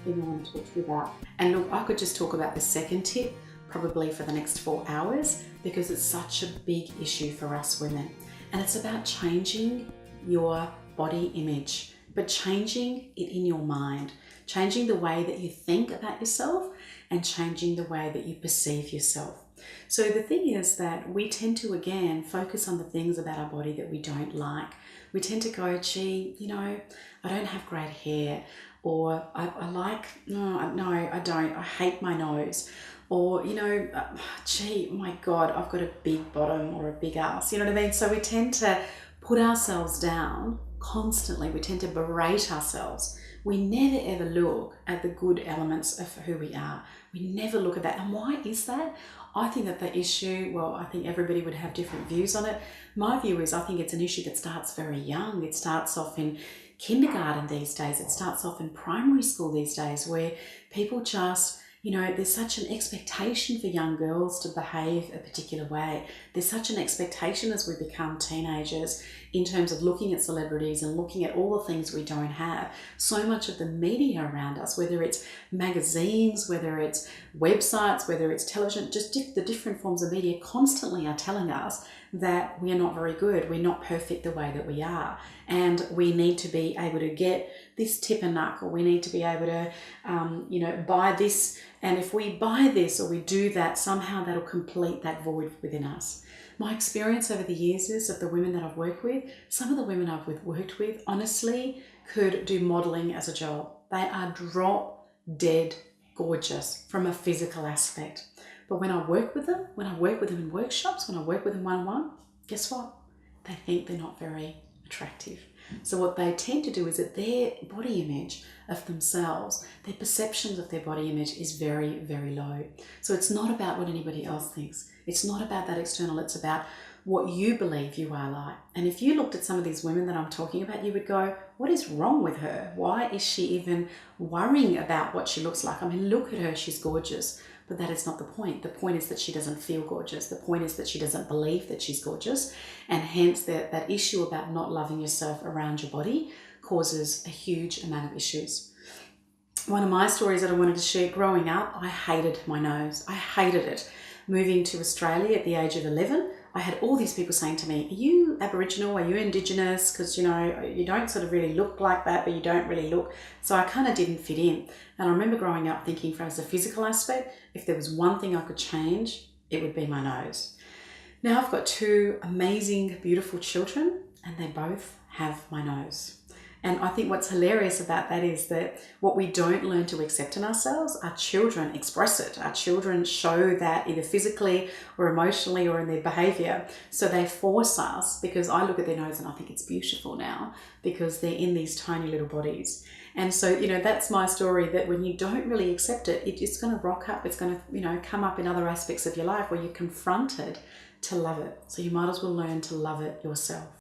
thing I want to talk to you about. And look, I could just talk about the second tip probably for the next 4 hours because it's such a big issue for us women. And it's about changing your body image, but changing it in your mind, changing the way that you think about yourself and changing the way that you perceive yourself. So the thing is that we tend to, again, focus on the things about our body that we don't like. We tend to go, gee, you know, I don't have great hair, or no, I don't, I hate my nose. Or, you know, gee, my God, I've got a big bottom or a big ass, you know what I mean? So we tend to put ourselves down constantly. We tend to berate ourselves. We never ever look at the good elements of who we are. We never look at that. And why is that? I think that the issue, well, I think everybody would have different views on it. My view is I think it's an issue that starts very young. It starts off in kindergarten these days. It starts off in primary school these days, where people just, you know, there's such an expectation for young girls to behave a particular way. There's such an expectation as we become teenagers in terms of looking at celebrities and looking at all the things we don't have. So much of the media around us, whether it's magazines, whether it's websites, whether it's television, just the different forms of media constantly are telling us that we are not very good. We're not perfect the way that we are. And we need to be able to get this tip and knuckle. We need to be able to, buy this. And if we buy this or we do that, somehow that'll complete that void within us. My experience over the years is of the women that I've worked with, some of the women I've worked with honestly could do modeling as a job. They are drop dead gorgeous from a physical aspect. But when I work with them in workshops, when I work with them one-on-one, guess what? They think they're not very attractive. So what they tend to do is that their body image of themselves, their perceptions of their body image is very, very low. So it's not about what anybody else thinks. It's not about that external. It's about what you believe you are like. And if you looked at some of these women that I'm talking about, you would go, what is wrong with her? Why is she even worrying about what she looks like? I mean, look at her, she's gorgeous. But that is not the point. The point is that she doesn't feel gorgeous. The point is that she doesn't believe that she's gorgeous. And hence that issue about not loving yourself around your body causes a huge amount of issues. One of my stories that I wanted to share, growing up, I hated my nose. I hated it. Moving to Australia at the age of 11, I had all these people saying to me, are you Aboriginal? Are you Indigenous? Because, you know, you don't sort of really look like that, but you don't really look. So I kind of didn't fit in. And I remember growing up thinking, from as a physical aspect, if there was one thing I could change, it would be my nose. Now I've got 2 amazing, beautiful children, and they both have my nose. And I think what's hilarious about that is that what we don't learn to accept in ourselves, our children express it. Our children show that either physically or emotionally or in their behavior. So they force us, because I look at their nose and I think it's beautiful now because they're in these tiny little bodies. And so, you know, that's my story, that when you don't really accept it, it's going to rock up. It's going to, you know, come up in other aspects of your life where you're confronted to love it. So you might as well learn to love it yourself.